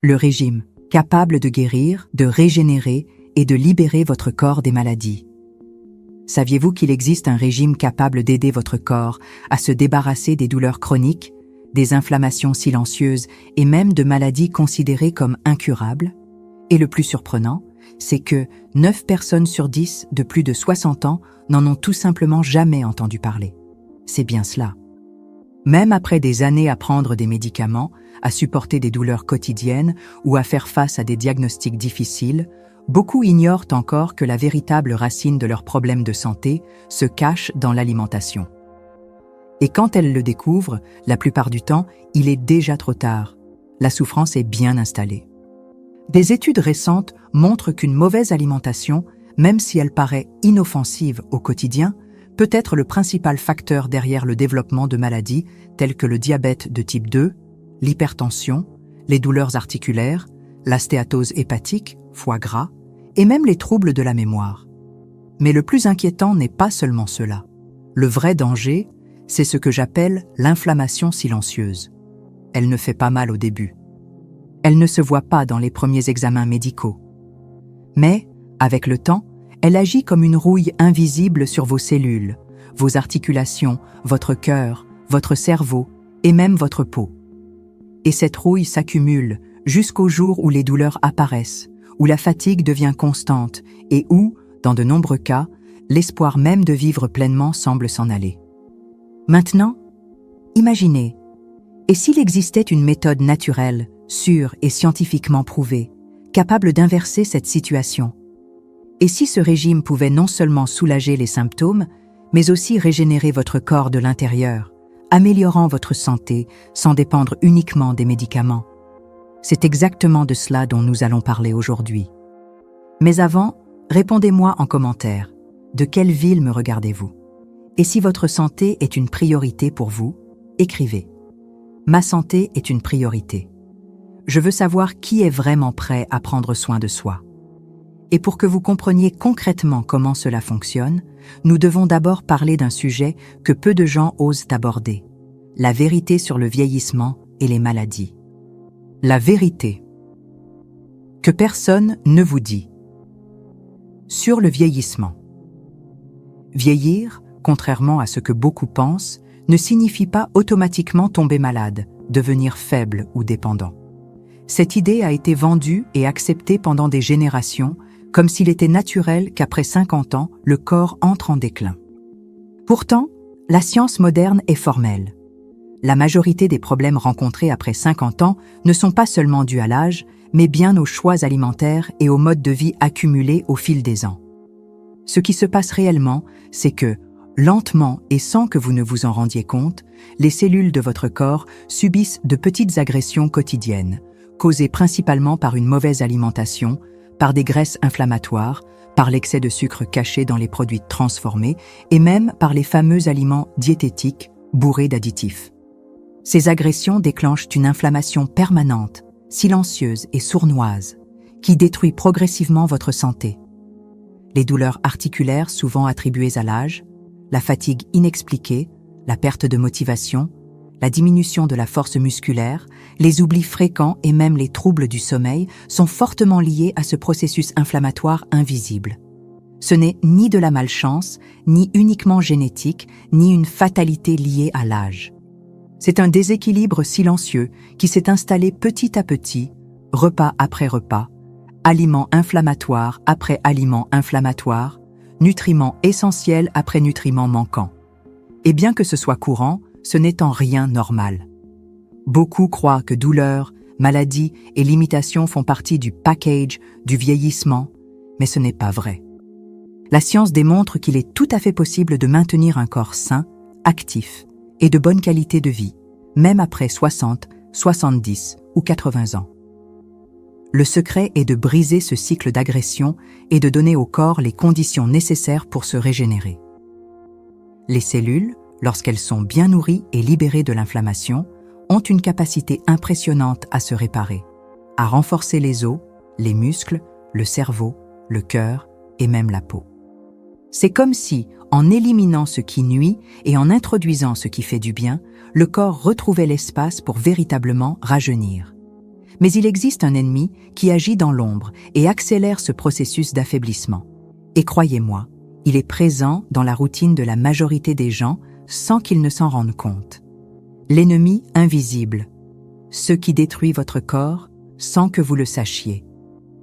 Le régime, capable de guérir, de régénérer et de libérer votre corps des maladies. Saviez-vous qu'il existe un régime capable d'aider votre corps à se débarrasser des douleurs chroniques, des inflammations silencieuses et même de maladies considérées comme incurables? Et le plus surprenant, c'est que 9 personnes sur 10 de plus de 60 ans n'en ont tout simplement jamais entendu parler. C'est bien cela. Même après des années à prendre des médicaments, à supporter des douleurs quotidiennes ou à faire face à des diagnostics difficiles, beaucoup ignorent encore que la véritable racine de leurs problèmes de santé se cache dans l'alimentation. Et quand elles le découvrent, la plupart du temps, il est déjà trop tard. La souffrance est bien installée. Des études récentes montrent qu'une mauvaise alimentation, même si elle paraît inoffensive au quotidien, peut être le principal facteur derrière le développement de maladies telles que le diabète de type 2, l'hypertension, les douleurs articulaires, la stéatose hépatique, foie gras, et même les troubles de la mémoire. Mais le plus inquiétant n'est pas seulement cela. Le vrai danger, c'est ce que j'appelle l'inflammation silencieuse. Elle ne fait pas mal au début. Elle ne se voit pas dans les premiers examens médicaux. Mais, avec le temps, elle agit comme une rouille invisible sur vos cellules, vos articulations, votre cœur, votre cerveau et même votre peau. Et cette rouille s'accumule jusqu'au jour où les douleurs apparaissent, où la fatigue devient constante et où, dans de nombreux cas, l'espoir même de vivre pleinement semble s'en aller. Maintenant, imaginez, et s'il existait une méthode naturelle, sûre et scientifiquement prouvée, capable d'inverser cette situation? Et si ce régime pouvait non seulement soulager les symptômes, mais aussi régénérer votre corps de l'intérieur, améliorant votre santé sans dépendre uniquement des médicaments? C'est exactement de cela dont nous allons parler aujourd'hui. Mais avant, répondez-moi en commentaire. De quelle ville me regardez-vous? Et si votre santé est une priorité pour vous, écrivez. Ma santé est une priorité. Je veux savoir qui est vraiment prêt à prendre soin de soi. Et pour que vous compreniez concrètement comment cela fonctionne, nous devons d'abord parler d'un sujet que peu de gens osent aborder, la vérité sur le vieillissement et les maladies. La vérité que personne ne vous dit. Sur le vieillissement. Vieillir, contrairement à ce que beaucoup pensent, ne signifie pas automatiquement tomber malade, devenir faible ou dépendant. Cette idée a été vendue et acceptée pendant des générations, comme s'il était naturel qu'après 50 ans, le corps entre en déclin. Pourtant, la science moderne est formelle. La majorité des problèmes rencontrés après 50 ans ne sont pas seulement dus à l'âge, mais bien aux choix alimentaires et au mode de vie accumulés au fil des ans. Ce qui se passe réellement, c'est que, lentement et sans que vous ne vous en rendiez compte, les cellules de votre corps subissent de petites agressions quotidiennes, causées principalement par une mauvaise alimentation, par des graisses inflammatoires, par l'excès de sucre caché dans les produits transformés et même par les fameux aliments diététiques bourrés d'additifs. Ces agressions déclenchent une inflammation permanente, silencieuse et sournoise, qui détruit progressivement votre santé. Les douleurs articulaires souvent attribuées à l'âge, la fatigue inexpliquée, la perte de motivation, la diminution de la force musculaire, les oublis fréquents et même les troubles du sommeil sont fortement liés à ce processus inflammatoire invisible. Ce n'est ni de la malchance, ni uniquement génétique, ni une fatalité liée à l'âge. C'est un déséquilibre silencieux qui s'est installé petit à petit, repas après repas, aliments inflammatoires après aliments inflammatoires, nutriments essentiels après nutriments manquants. Et bien que ce soit courant, ce n'est en rien normal. Beaucoup croient que douleurs, maladies et limitations font partie du package du vieillissement, mais ce n'est pas vrai. La science démontre qu'il est tout à fait possible de maintenir un corps sain, actif et de bonne qualité de vie, même après 60, 70 ou 80 ans. Le secret est de briser ce cycle d'agression et de donner au corps les conditions nécessaires pour se régénérer. Les cellules, lorsqu'elles sont bien nourries et libérées de l'inflammation, ont une capacité impressionnante à se réparer, à renforcer les os, les muscles, le cerveau, le cœur et même la peau. C'est comme si, en éliminant ce qui nuit et en introduisant ce qui fait du bien, le corps retrouvait l'espace pour véritablement rajeunir. Mais il existe un ennemi qui agit dans l'ombre et accélère ce processus d'affaiblissement. Et croyez-moi, il est présent dans la routine de la majorité des gens sans qu'ils ne s'en rendent compte. L'ennemi invisible, ce qui détruit votre corps sans que vous le sachiez.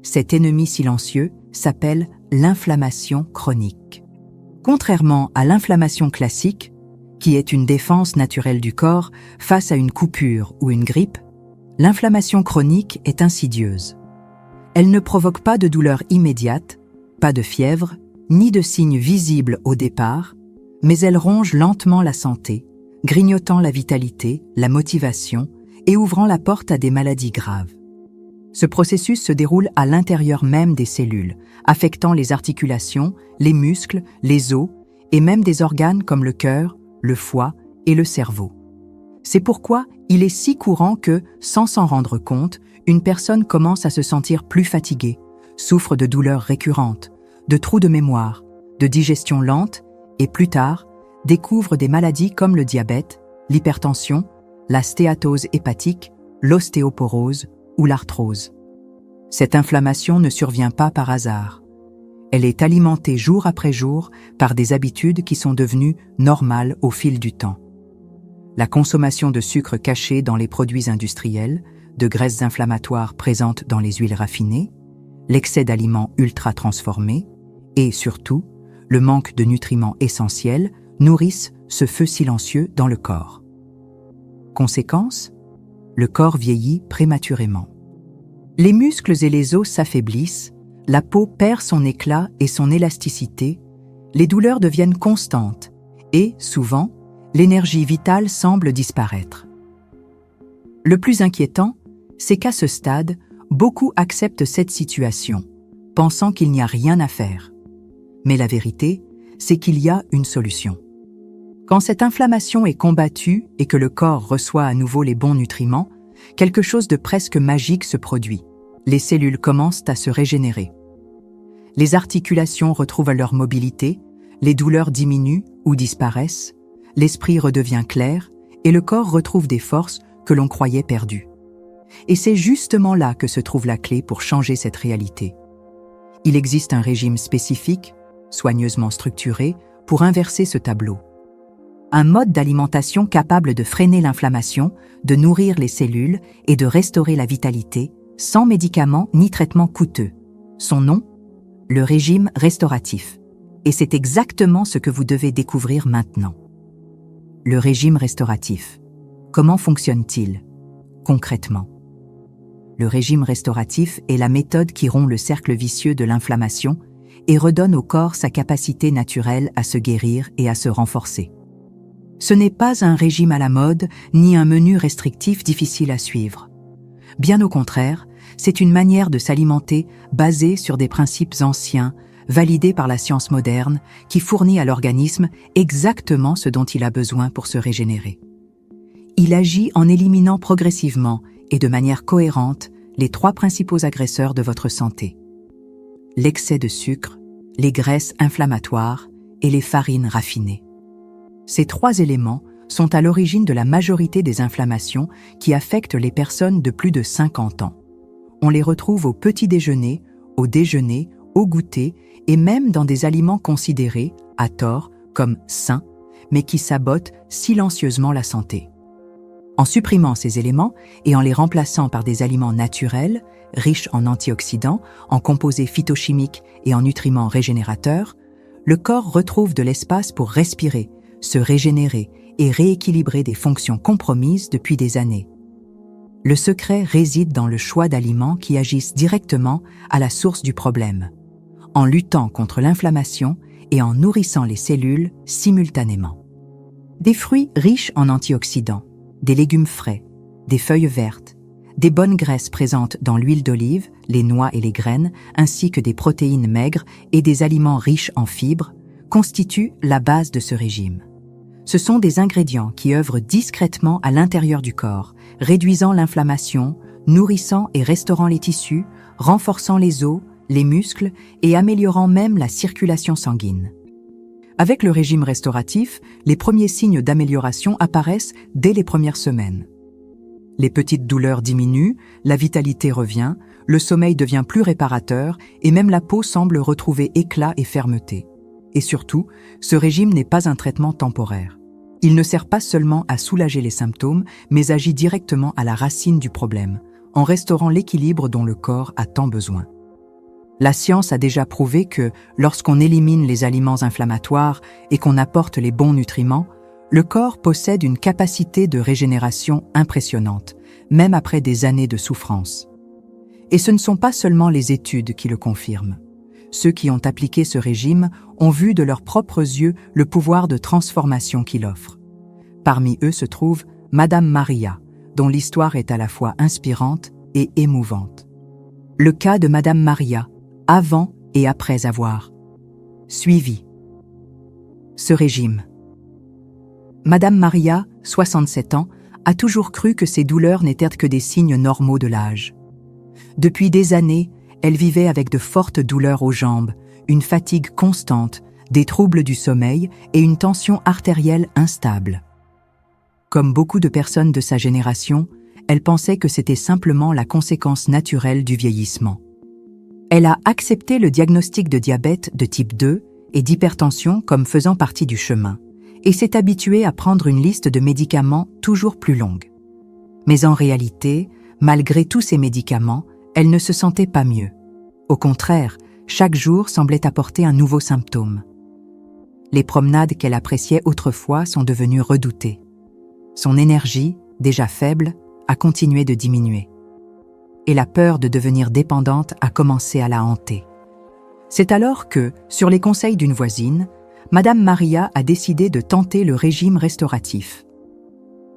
Cet ennemi silencieux s'appelle l'inflammation chronique. Contrairement à l'inflammation classique, qui est une défense naturelle du corps face à une coupure ou une grippe, l'inflammation chronique est insidieuse. Elle ne provoque pas de douleur immédiate, pas de fièvre, ni de signes visibles au départ, mais elle ronge lentement la santé, grignotant la vitalité, la motivation et ouvrant la porte à des maladies graves. Ce processus se déroule à l'intérieur même des cellules, affectant les articulations, les muscles, les os et même des organes comme le cœur, le foie et le cerveau. C'est pourquoi il est si courant que, sans s'en rendre compte, une personne commence à se sentir plus fatiguée, souffre de douleurs récurrentes, de trous de mémoire, de digestion lente et plus tard, découvre des maladies comme le diabète, l'hypertension, la stéatose hépatique, l'ostéoporose ou l'arthrose. Cette inflammation ne survient pas par hasard. Elle est alimentée jour après jour par des habitudes qui sont devenues normales au fil du temps. La consommation de sucre caché dans les produits industriels, de graisses inflammatoires présentes dans les huiles raffinées, l'excès d'aliments ultra transformés et, surtout, le manque de nutriments essentiels nourrissent ce feu silencieux dans le corps. Conséquence, le corps vieillit prématurément. Les muscles et les os s'affaiblissent, la peau perd son éclat et son élasticité, les douleurs deviennent constantes et, souvent, l'énergie vitale semble disparaître. Le plus inquiétant, c'est qu'à ce stade, beaucoup acceptent cette situation, pensant qu'il n'y a rien à faire. Mais la vérité, c'est qu'il y a une solution. Quand cette inflammation est combattue et que le corps reçoit à nouveau les bons nutriments, quelque chose de presque magique se produit. Les cellules commencent à se régénérer. Les articulations retrouvent leur mobilité, les douleurs diminuent ou disparaissent, l'esprit redevient clair et le corps retrouve des forces que l'on croyait perdues. Et c'est justement là que se trouve la clé pour changer cette réalité. Il existe un régime spécifique, soigneusement structuré, pour inverser ce tableau. Un mode d'alimentation capable de freiner l'inflammation, de nourrir les cellules et de restaurer la vitalité, sans médicaments ni traitements coûteux. Son nom ? Le régime restauratif. Et c'est exactement ce que vous devez découvrir maintenant. Le régime restauratif. Comment fonctionne-t-il ? Concrètement. Le régime restauratif est la méthode qui rompt le cercle vicieux de l'inflammation et redonne au corps sa capacité naturelle à se guérir et à se renforcer. Ce n'est pas un régime à la mode, ni un menu restrictif difficile à suivre. Bien au contraire, c'est une manière de s'alimenter basée sur des principes anciens, validés par la science moderne, qui fournit à l'organisme exactement ce dont il a besoin pour se régénérer. Il agit en éliminant progressivement et de manière cohérente les 3 principaux agresseurs de votre santé. L'excès de sucre, les graisses inflammatoires et les farines raffinées. Ces 3 éléments sont à l'origine de la majorité des inflammations qui affectent les personnes de plus de 50 ans. On les retrouve au petit déjeuner, au déjeuner, au goûter et même dans des aliments considérés, à tort, comme sains, mais qui sabotent silencieusement la santé. En supprimant ces éléments et en les remplaçant par des aliments naturels, riches en antioxydants, en composés phytochimiques et en nutriments régénérateurs, le corps retrouve de l'espace pour respirer, se régénérer et rééquilibrer des fonctions compromises depuis des années. Le secret réside dans le choix d'aliments qui agissent directement à la source du problème, en luttant contre l'inflammation et en nourrissant les cellules simultanément. Des fruits riches en antioxydants, des légumes frais, des feuilles vertes, des bonnes graisses présentes dans l'huile d'olive, les noix et les graines, ainsi que des protéines maigres et des aliments riches en fibres, constituent la base de ce régime. Ce sont des ingrédients qui œuvrent discrètement à l'intérieur du corps, réduisant l'inflammation, nourrissant et restaurant les tissus, renforçant les os, les muscles et améliorant même la circulation sanguine. Avec le régime restauratif, les premiers signes d'amélioration apparaissent dès les premières semaines. Les petites douleurs diminuent, la vitalité revient, le sommeil devient plus réparateur et même la peau semble retrouver éclat et fermeté. Et surtout, ce régime n'est pas un traitement temporaire. Il ne sert pas seulement à soulager les symptômes, mais agit directement à la racine du problème, en restaurant l'équilibre dont le corps a tant besoin. La science a déjà prouvé que, lorsqu'on élimine les aliments inflammatoires et qu'on apporte les bons nutriments, le corps possède une capacité de régénération impressionnante, même après des années de souffrance. Et ce ne sont pas seulement les études qui le confirment. Ceux qui ont appliqué ce régime ont vu de leurs propres yeux le pouvoir de transformation qu'il offre. Parmi eux se trouve Madame Maria, dont l'histoire est à la fois inspirante et émouvante. Le cas de Madame Maria, avant et après avoir suivi ce régime. Madame Maria, 67 ans, a toujours cru que ces douleurs n'étaient que des signes normaux de l'âge. Depuis des années, elle vivait avec de fortes douleurs aux jambes, une fatigue constante, des troubles du sommeil et une tension artérielle instable. Comme beaucoup de personnes de sa génération, elle pensait que c'était simplement la conséquence naturelle du vieillissement. Elle a accepté le diagnostic de diabète de type 2 et d'hypertension comme faisant partie du chemin, et s'est habituée à prendre une liste de médicaments toujours plus longue. Mais en réalité, malgré tous ces médicaments, elle ne se sentait pas mieux. Au contraire, chaque jour semblait apporter un nouveau symptôme. Les promenades qu'elle appréciait autrefois sont devenues redoutées. Son énergie, déjà faible, a continué de diminuer. Et la peur de devenir dépendante a commencé à la hanter. C'est alors que, sur les conseils d'une voisine, Madame Maria a décidé de tenter le régime restauratif.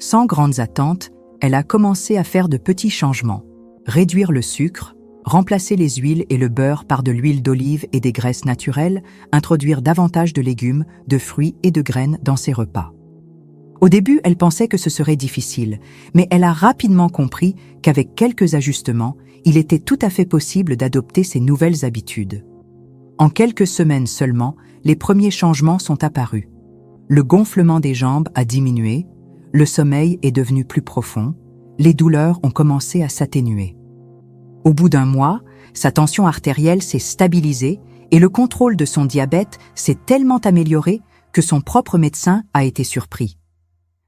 Sans grandes attentes, elle a commencé à faire de petits changements. Réduire le sucre, remplacer les huiles et le beurre par de l'huile d'olive et des graisses naturelles, introduire davantage de légumes, de fruits et de graines dans ses repas. Au début, elle pensait que ce serait difficile, mais elle a rapidement compris qu'avec quelques ajustements, il était tout à fait possible d'adopter ces nouvelles habitudes. En quelques semaines seulement, les premiers changements sont apparus. Le gonflement des jambes a diminué, le sommeil est devenu plus profond, les douleurs ont commencé à s'atténuer. Au bout d'un mois, sa tension artérielle s'est stabilisée et le contrôle de son diabète s'est tellement amélioré que son propre médecin a été surpris.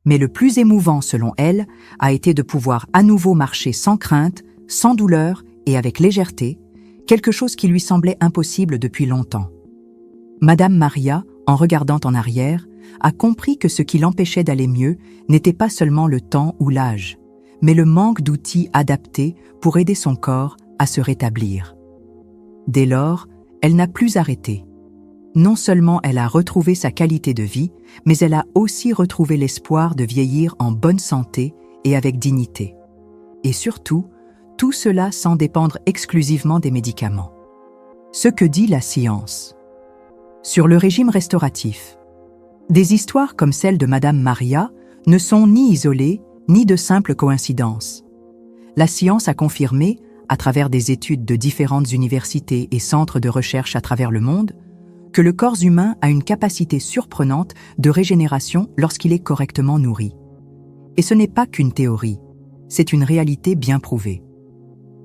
Mais le plus émouvant, selon elle, a été de pouvoir à nouveau marcher sans crainte, sans douleur et avec légèreté, quelque chose qui lui semblait impossible depuis longtemps. Madame Maria, en regardant en arrière, a compris que ce qui l'empêchait d'aller mieux n'était pas seulement le temps ou l'âge, mais le manque d'outils adaptés pour aider son corps à se rétablir. Dès lors, elle n'a plus arrêté. Non seulement elle a retrouvé sa qualité de vie, mais elle a aussi retrouvé l'espoir de vieillir en bonne santé et avec dignité. Et surtout, tout cela sans dépendre exclusivement des médicaments. Ce que dit la science. Sur le régime restauratif. Des histoires comme celle de Madame Maria ne sont ni isolées, ni de simples coïncidences. La science a confirmé, à travers des études de différentes universités et centres de recherche à travers le monde, que le corps humain a une capacité surprenante de régénération lorsqu'il est correctement nourri. Et ce n'est pas qu'une théorie, c'est une réalité bien prouvée.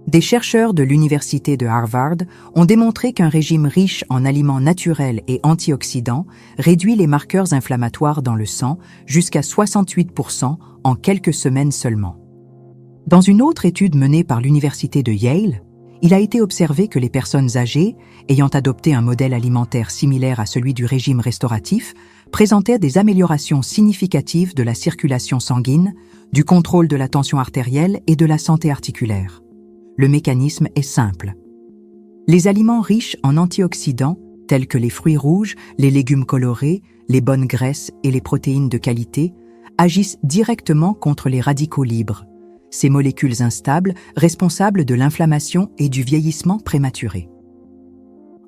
Des chercheurs de l'université de Harvard ont démontré qu'un régime riche en aliments naturels et antioxydants réduit les marqueurs inflammatoires dans le sang jusqu'à 68% en quelques semaines seulement. Dans une autre étude menée par l'université de Yale, il a été observé que les personnes âgées, ayant adopté un modèle alimentaire similaire à celui du régime restauratif, présentaient des améliorations significatives de la circulation sanguine, du contrôle de la tension artérielle et de la santé articulaire. Le mécanisme est simple. Les aliments riches en antioxydants, tels que les fruits rouges, les légumes colorés, les bonnes graisses et les protéines de qualité, agissent directement contre les radicaux libres, ces molécules instables responsables de l'inflammation et du vieillissement prématuré.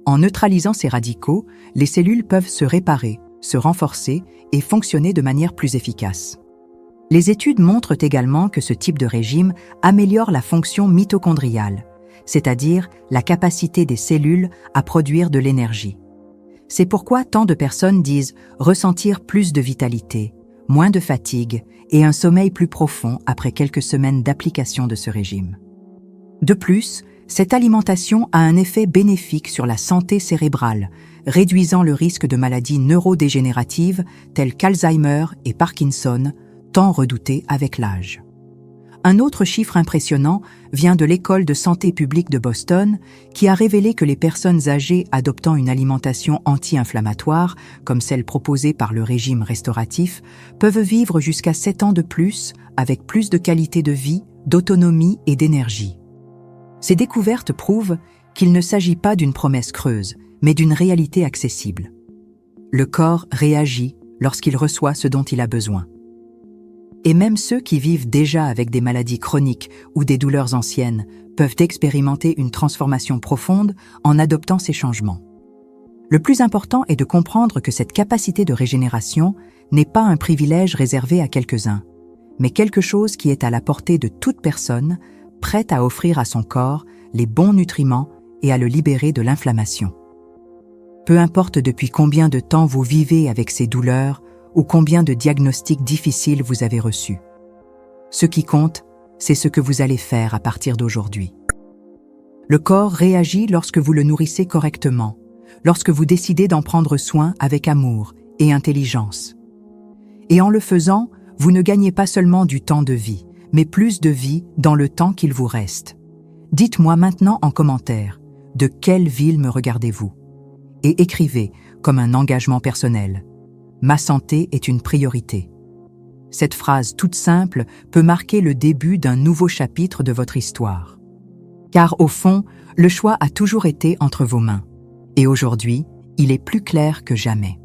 En neutralisant ces radicaux, les cellules peuvent se réparer, se renforcer et fonctionner de manière plus efficace. Les études montrent également que ce type de régime améliore la fonction mitochondriale, c'est-à-dire la capacité des cellules à produire de l'énergie. C'est pourquoi tant de personnes disent ressentir plus de vitalité, moins de fatigue et un sommeil plus profond après quelques semaines d'application de ce régime. De plus, cette alimentation a un effet bénéfique sur la santé cérébrale, réduisant le risque de maladies neurodégénératives telles qu'Alzheimer et Parkinson, tant redoutés avec l'âge. Un autre chiffre impressionnant vient de l'École de santé publique de Boston, qui a révélé que les personnes âgées adoptant une alimentation anti-inflammatoire, comme celle proposée par le régime restauratif, peuvent vivre jusqu'à 7 ans de plus, avec plus de qualité de vie, d'autonomie et d'énergie. Ces découvertes prouvent qu'il ne s'agit pas d'une promesse creuse, mais d'une réalité accessible. Le corps réagit lorsqu'il reçoit ce dont il a besoin. Et même ceux qui vivent déjà avec des maladies chroniques ou des douleurs anciennes peuvent expérimenter une transformation profonde en adoptant ces changements. Le plus important est de comprendre que cette capacité de régénération n'est pas un privilège réservé à quelques-uns, mais quelque chose qui est à la portée de toute personne, prête à offrir à son corps les bons nutriments et à le libérer de l'inflammation. Peu importe depuis combien de temps vous vivez avec ces douleurs, ou combien de diagnostics difficiles vous avez reçus. Ce qui compte, c'est ce que vous allez faire à partir d'aujourd'hui. Le corps réagit lorsque vous le nourrissez correctement, lorsque vous décidez d'en prendre soin avec amour et intelligence. Et en le faisant, vous ne gagnez pas seulement du temps de vie, mais plus de vie dans le temps qu'il vous reste. Dites-moi maintenant en commentaire, de quelle ville me regardez-vous? Et écrivez, comme un engagement personnel: ma santé est une priorité. Cette phrase toute simple peut marquer le début d'un nouveau chapitre de votre histoire. Car au fond, le choix a toujours été entre vos mains. Et aujourd'hui, il est plus clair que jamais.